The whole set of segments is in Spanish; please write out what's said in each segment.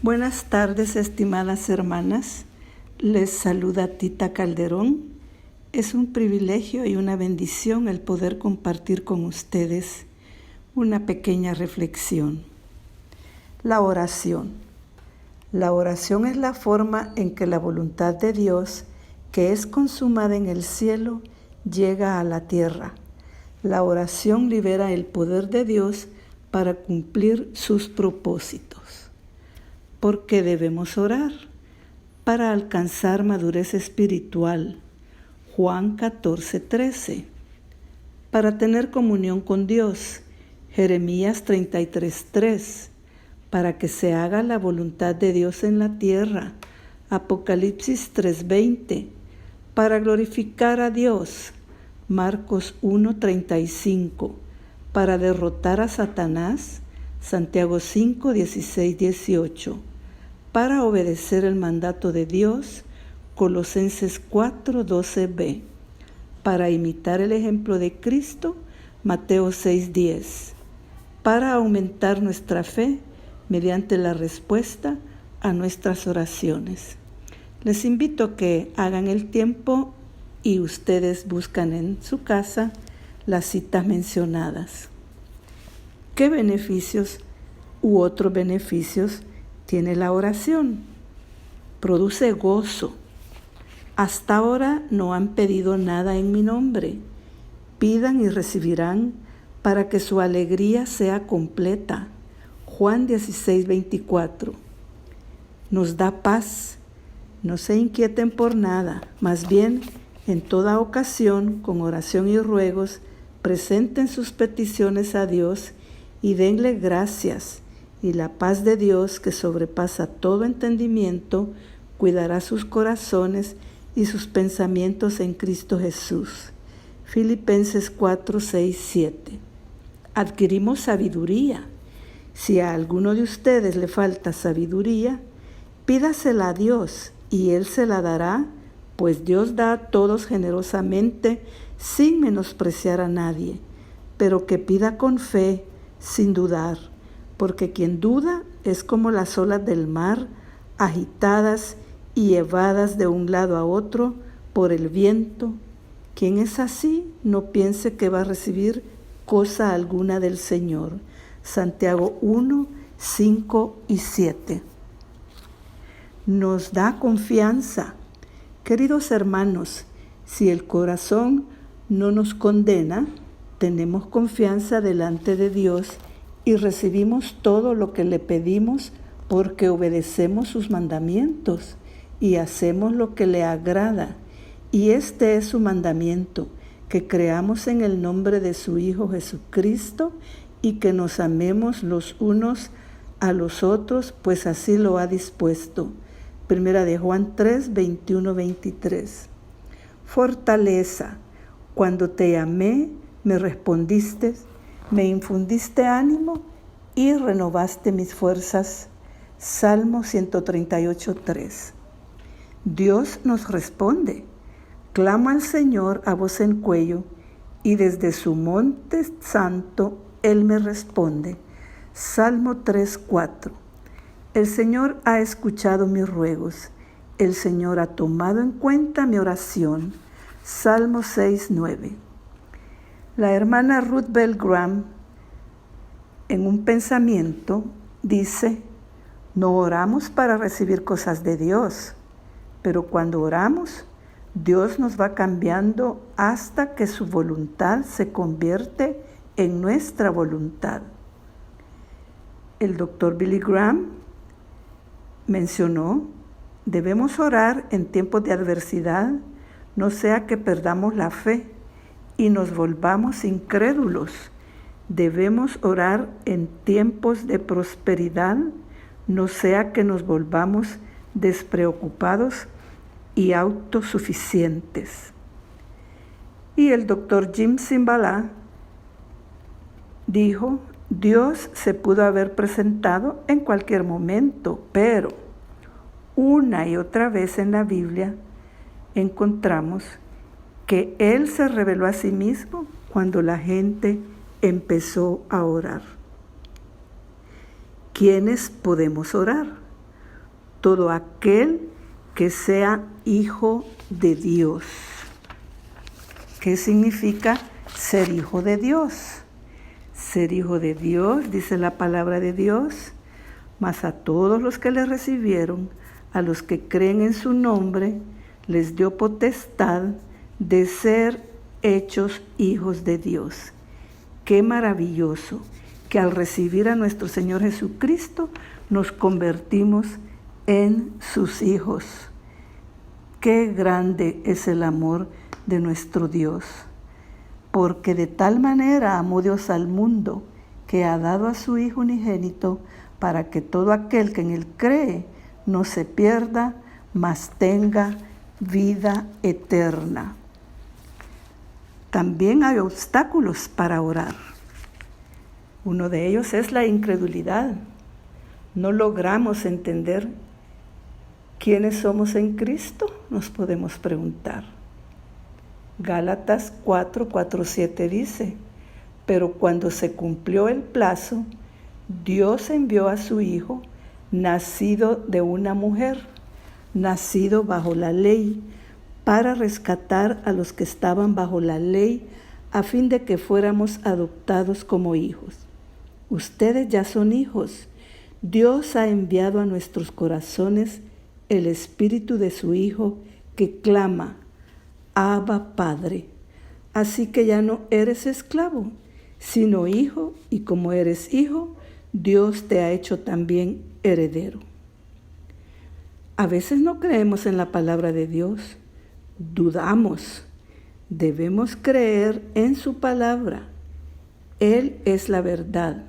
Buenas tardes, estimadas hermanas. Les saluda Tita Calderón. Es un privilegio y una bendición el poder compartir con ustedes una pequeña reflexión. La oración. La oración es la forma en que la voluntad de Dios, que es consumada en el cielo, llega a la tierra. La oración libera el poder de Dios para cumplir sus propósitos. ¿Por qué debemos orar? Para alcanzar madurez espiritual. Juan 14:13. Para tener comunión con Dios. Jeremías 33:3. Para que se haga la voluntad de Dios en la tierra. Apocalipsis 3:20. Para glorificar a Dios. Marcos 1:35. Para derrotar a Satanás. Santiago 5:16-18. Para obedecer el mandato de Dios. Colosenses 4:12b. Para imitar el ejemplo de Cristo. Mateo 6:10. Para aumentar nuestra fe mediante la respuesta a nuestras oraciones. Les invito a que hagan el tiempo y ustedes buscan en su casa las citas mencionadas. ¿Qué beneficios u otros beneficios tiene la oración? Produce gozo. Hasta ahora no han pedido nada en mi nombre. Pidan y recibirán para que su alegría sea completa. Juan 16:24. Nos da paz. No se inquieten por nada, más bien, en toda ocasión, con oración y ruegos, presenten sus peticiones a Dios y denle gracias, y la paz de Dios, que sobrepasa todo entendimiento, cuidará sus corazones y sus pensamientos en Cristo Jesús. Filipenses 4:6-7. Adquirimos sabiduría. Si a alguno de ustedes le falta sabiduría, pídasela a Dios, y Él se la dará, pues Dios da a todos generosamente, sin menospreciar a nadie, pero que pida con fe, sin dudar, porque quien duda es como las olas del mar, agitadas y llevadas de un lado a otro por el viento. Quien es así, no piense que va a recibir cosa alguna del Señor. Santiago 1:5-7. Nos da confianza. Queridos hermanos, si el corazón no nos condena, tenemos confianza delante de Dios y recibimos todo lo que le pedimos porque obedecemos sus mandamientos y hacemos lo que le agrada. Y este es su mandamiento, que creamos en el nombre de su Hijo Jesucristo y que nos amemos los unos a los otros, pues así lo ha dispuesto. Primera de Juan 3:21-23. Fortaleza. Cuando te llamé, me respondiste, me infundiste ánimo y renovaste mis fuerzas. Salmo 138:3. Dios nos responde. Clamo al Señor a voz en cuello, y desde su monte santo Él me responde. Salmo 3:4. El Señor ha escuchado mis ruegos. El Señor ha tomado en cuenta mi oración. Salmo 6:9. La hermana Ruth Bell Graham, en un pensamiento, dice: no oramos para recibir cosas de Dios, pero cuando oramos, Dios nos va cambiando hasta que su voluntad se convierte en nuestra voluntad. El doctor Billy Graham mencionó: debemos orar en tiempos de adversidad, no sea que perdamos la fe y nos volvamos incrédulos. Debemos orar en tiempos de prosperidad, no sea que nos volvamos despreocupados y autosuficientes. Y el doctor Jim Cymbala dijo: Dios se pudo haber presentado en cualquier momento, pero una y otra vez en la Biblia encontramos que Él se reveló a sí mismo cuando la gente empezó a orar. ¿Quiénes podemos orar? todo aquel que sea hijo de Dios. ¿Qué significa ser hijo de Dios? Ser hijo de Dios, dice la palabra de Dios, mas a todos los que le recibieron, a los que creen en su nombre, les dio potestad de ser hechos hijos de Dios. Qué maravilloso que al recibir a nuestro Señor Jesucristo nos convertimos en sus hijos. Qué grande es el amor de nuestro Dios, porque de tal manera amó Dios al mundo que ha dado a su Hijo unigénito para que todo aquel que en él cree no se pierda, mas tenga vida eterna. También hay obstáculos para orar. Uno de ellos es la incredulidad. No logramos entender quiénes somos en Cristo, nos podemos preguntar. Gálatas 4:7 dice, pero cuando se cumplió el plazo, Dios envió a su Hijo, nacido de una mujer, nacido bajo la ley, para rescatar a los que estaban bajo la ley, a fin de que fuéramos adoptados como hijos. Ustedes ya son hijos. Dios ha enviado a nuestros corazones el Espíritu de su Hijo que clama, Abba, Padre. Así que ya no eres esclavo, sino hijo, y como eres hijo, Dios te ha hecho también heredero. A veces no creemos en la palabra de Dios, dudamos. Debemos creer en su palabra. Él es la verdad,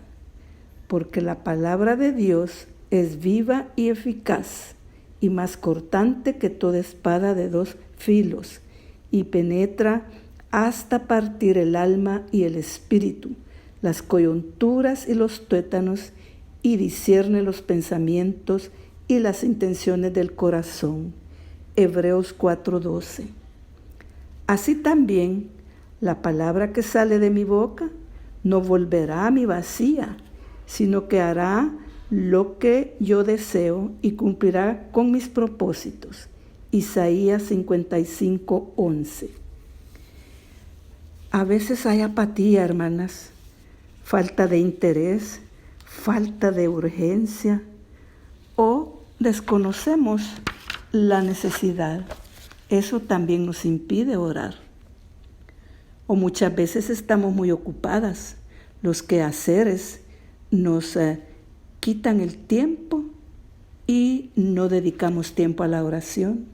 porque la palabra de Dios es viva y eficaz, y más cortante que toda espada de 2 filos, y penetra hasta partir el alma y el espíritu, las coyunturas y los tuétanos, y discierne los pensamientos y las intenciones del corazón. Hebreos 4:12. Así también, la palabra que sale de mi boca no volverá a mí vacía, sino que hará lo que yo deseo y cumplirá con mis propósitos. Isaías 55:11. A veces hay apatía, hermanas, falta de interés, falta de urgencia, o desconocemos la necesidad. Eso también nos impide orar. O muchas veces estamos muy ocupadas. Los quehaceres nos quitan el tiempo y no dedicamos tiempo a la oración.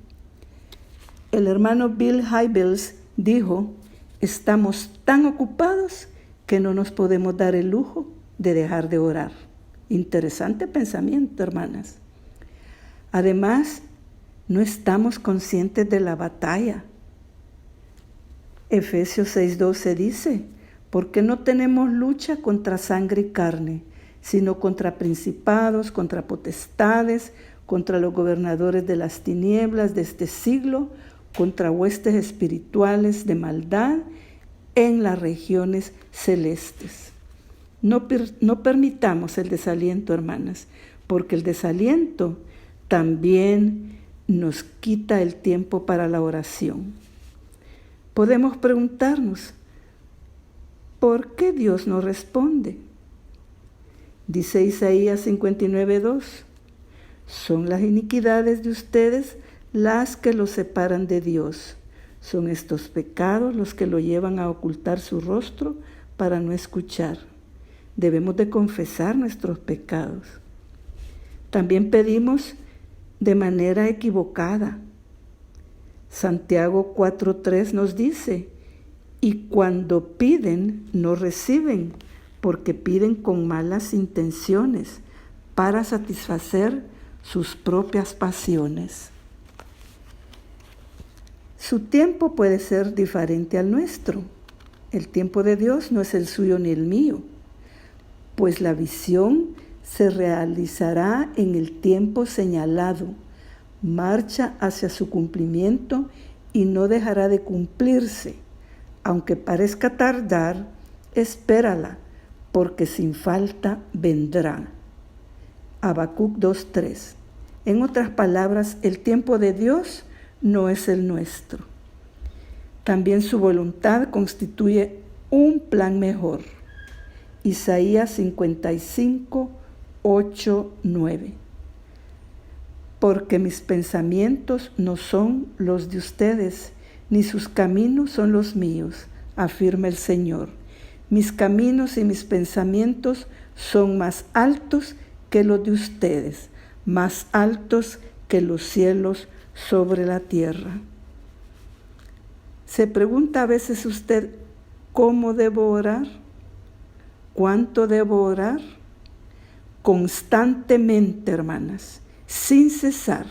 El hermano Bill Hybels dijo, estamos tan ocupados que no nos podemos dar el lujo de dejar de orar. Interesante pensamiento, hermanas. Además, no estamos conscientes de la batalla. Efesios 6:12 dice, porque no tenemos lucha contra sangre y carne, sino contra principados, contra potestades, contra los gobernadores de las tinieblas de este siglo, contra huestes espirituales de maldad en las regiones celestes. No permitamos el desaliento, hermanas, porque el desaliento también nos quita el tiempo para la oración. Podemos preguntarnos, ¿por qué Dios no responde? Dice Isaías 59:2, son las iniquidades de ustedes las que los separan de Dios. Son estos pecados los que lo llevan a ocultar su rostro para no escuchar. Debemos de confesar nuestros pecados. También pedimos de manera equivocada. Santiago 4:3 nos dice, y cuando piden, no reciben, porque piden con malas intenciones para satisfacer sus propias pasiones. Su tiempo puede ser diferente al nuestro. El tiempo de Dios no es el suyo ni el mío, pues la visión se realizará en el tiempo señalado, marcha hacia su cumplimiento y no dejará de cumplirse. Aunque parezca tardar, espérala, porque sin falta vendrá. Habacuc 2:3. En otras palabras, el tiempo de Dios no es el nuestro. También su voluntad constituye un plan mejor. Isaías 55, 8, 9. Porque mis pensamientos no son los de ustedes, ni sus caminos son los míos, afirma el Señor. Mis caminos y mis pensamientos son más altos que los de ustedes, más altos que los cielos sobre la tierra. ¿Se pregunta a veces usted cómo debo orar? ¿Cuánto debo orar? Constantemente, hermanas, sin cesar.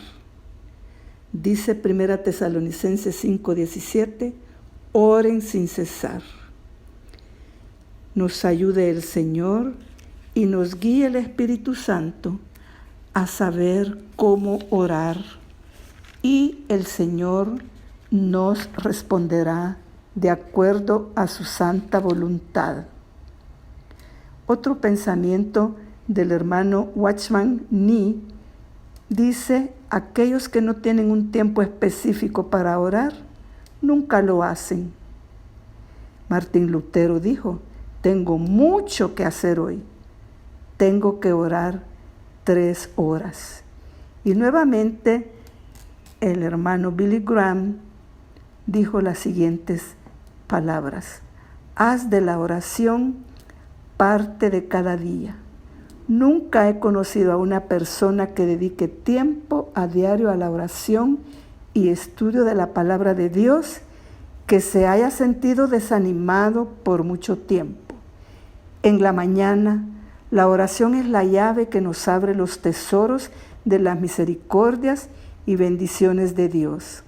Dice 1 Tesalonicenses 5:17, oren sin cesar. Nos ayude el Señor y nos guíe el Espíritu Santo a saber cómo orar, y el Señor nos responderá de acuerdo a su santa voluntad. Otro pensamiento del hermano Watchman Nee dice: aquellos que no tienen un tiempo específico para orar, nunca lo hacen. Martín Lutero dijo: tengo mucho que hacer hoy, tengo que orar 3 horas. Y nuevamente el hermano Billy Graham dijo las siguientes palabras: haz de la oración parte de cada día. Nunca he conocido a una persona que dedique tiempo a diario a la oración y estudio de la palabra de Dios que se haya sentido desanimado por mucho tiempo. En la mañana, la oración es la llave que nos abre los tesoros de las misericordias y bendiciones de Dios.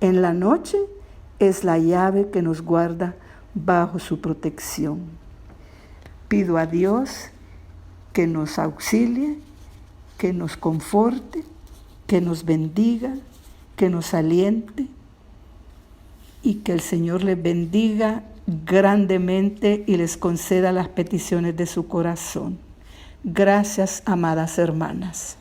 En la noche es la llave que nos guarda bajo su protección. Pido a Dios que nos auxilie, que nos conforte, que nos bendiga, que nos aliente, y que el Señor les bendiga grandemente y les conceda las peticiones de su corazón. Gracias, amadas hermanas.